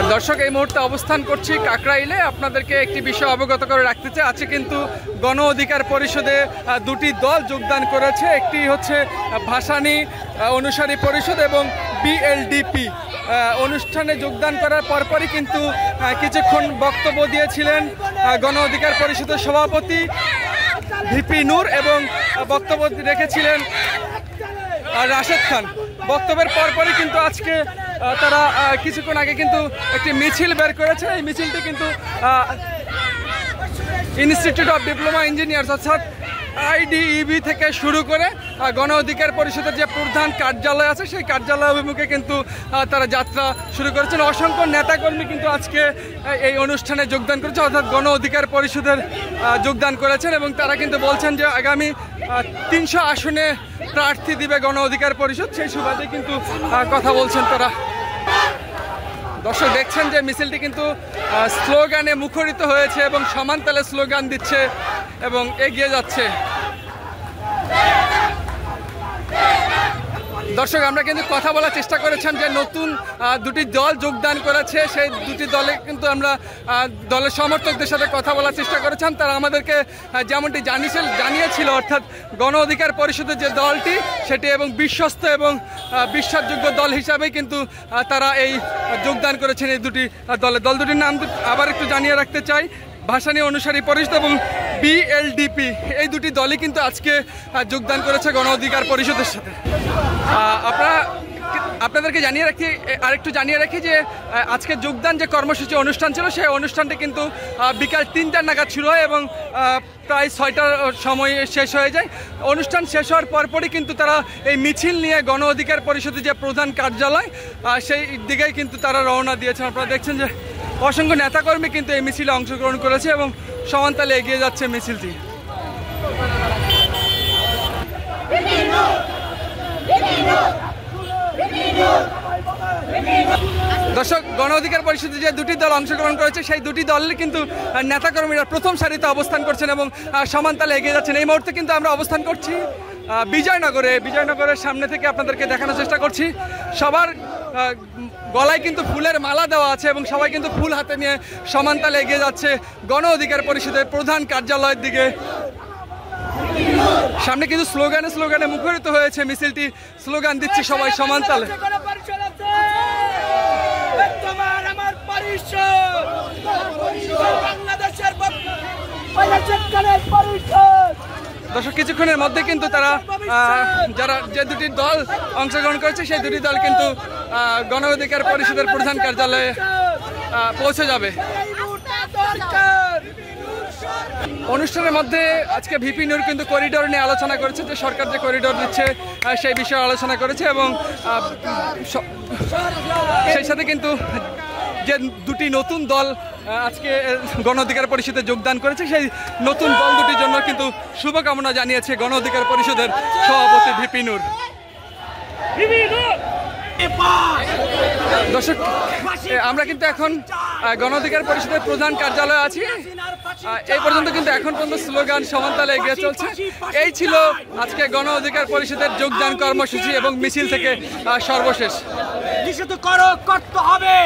দর্শক এই মুহূর্তে অবস্থান করছি কাকরাইলে। আপনাদেরকে একটি বিষয় অবগত করে রাখতে চাই, আছে কিন্তু গণ অধিকার পরিষদে দুটি দল যোগদান করেছে। একটি হচ্ছে ভাসানী অনুসারী পরিষদ এবং বিএলডিপি। অনুষ্ঠানে যোগদান করার পরপরই কিন্তু কিছুক্ষণ বক্তব্য দিয়েছিলেন গণ অধিকার পরিষদের সভাপতি ভিপি নূর এবং বক্তব্য রেখেছিলেন রাশেদ খান। বক্তব্যের পরপরই কিন্তু আজকে তারা কিছুক্ষণ আগে কিন্তু একটি মিছিল বের করেছে। এই মিছিলটি কিন্তু ইনস্টিটিউট অফ ডিপ্লোমা ইঞ্জিনিয়ার্স অর্থাৎ IDEB থেকে শুরু করে গণ অধিকার পরিষদের যে প্রধান কার্যালয় আছে সেই কার্যালয় অভিমুখে কিন্তু তারা যাত্রা শুরু করেছেন। অসংখ্য নেতাকর্মী কিন্তু আজকে এই অনুষ্ঠানে যোগদান করেছে, অর্থাৎ গণ অধিকার পরিষদের যোগদান করেছেন এবং তারা কিন্তু বলছেন যে আগামী 300 আসনে প্রার্থী দিবে গণ অধিকার পরিষদ, সেই সুবাদে কিন্তু কথা বলছেন তারা। দর্শক দেখছেন যে মিছিলটি কিন্তু স্লোগানে মুখরিত হয়েছে এবং সমান তালে স্লোগান দিচ্ছে এবং এগিয়ে যাচ্ছে। দর্শক আমরা কিন্তু কথা বলার চেষ্টা করেছেন যে নতুন দুটি দল যোগদান করেছে, সেই দুটি দলে কিন্তু আমরা দলের সমর্থকদের সাথে কথা বলার চেষ্টা করেছেন। তারা আমাদেরকে যেমনটি জানিয়েছিল, অর্থাৎ গণ অধিকার পরিষদের যে দলটি সেটি এবং বিশ্বস্ত এবং বিশ্বাসযোগ্য দল হিসাবেই কিন্তু তারা এই যোগদান করেছেন এই দুটি দলে। দল দুটির নাম আবার একটু জানিয়ে রাখতে চাই, ভাসানী অনুসারী পরিষদ এবং বিএলডিপি। এই দুটি দলই কিন্তু আজকে যোগদান করেছে গণ অধিকার পরিষদের সাথে। আপনাদেরকে আরেকটু জানিয়ে রাখি যে আজকে যোগদান যে কর্মসূচি অনুষ্ঠান ছিল সেই অনুষ্ঠানটি কিন্তু বিকাল 3টা নাগাদ শুরু হয় এবং প্রায় 6টার সময় শেষ হয়ে যায়। অনুষ্ঠান শেষ হওয়ার পরপরই কিন্তু তারা এই মিছিল নিয়ে গণ অধিকার পরিষদের যে প্রধান কার্যালয় সেই দিকেই কিন্তু তারা রওনা দিয়েছেন। আপনারা দেখছেন যে অসংখ্য নেতাকর্মী কিন্তু এই মিছিলে অংশগ্রহণ করেছে এবং সমানতালে এগিয়ে যাচ্ছে মিছিলটি। দর্শক গণ অধিকার পরিষদে যে দুটি দল অংশগ্রহণ করেছে সেই দুটি দলের কিন্তু নেতাকর্মীরা প্রথম সারিতে অবস্থান করছেন এবং সমানতালে এগিয়ে যাচ্ছেন। এই মুহূর্তে কিন্তু আমরা অবস্থান করছি বিজয়নগরের সামনে থেকে আপনাদেরকে দেখানোর চেষ্টা করছি। সবার গলায় কিন্তু ফুলের মালা দেওয়া আছে এবং সবাই কিন্তু ফুল হাতে নিয়ে সমানতালে এগিয়ে যাচ্ছে গণ অধিকার পরিষদের প্রধান কার্যালয়ের দিকে। সামনে কিন্তু স্লোগানে মুখরিত হয়েছে মিছিলটি, স্লোগান দিচ্ছে সবাই সমানতালে। দর্শক কিছুক্ষণের মধ্যে কিন্তু তারা যে দুটি দল অংশগ্রহণ করেছে সেই দুটি দল কিন্তু গণ অধিকার পরিষদের প্রধান কার্যালয়ে পৌঁছে যাবে। অনুষ্ঠানের মধ্যে আজকে ভিপি নূর কিন্তু করিডোর নিয়ে আলোচনা করেছে, যে সরকার যে করিডোর দিচ্ছে সেই বিষয়ে আলোচনা করেছে এবং সেই সাথে কিন্তু যে দুটি নতুন দল আজকে গণ অধিকার পরিষদে যোগদান করেছে সেই নতুন দল দুটির জন্য কিন্তু শুভকামনা জানিয়েছে গণ অধিকার পরিষদের সভাপতি ভিপি নূর। দর্শক আমরা কিন্তু এখন গণ অধিকার পরিষদের প্রধান কার্যালয়ে আছি। এই পর্যন্ত কিন্তু এখন পর্যন্ত স্লোগান সমানতালে এগিয়ে চলছে। এই ছিল আজকে গণ অধিকার পরিষদের যোগদান কর্মসূচি এবং মিছিল থেকে সর্বশেষ। নিষিদ্ধ করতে হবে।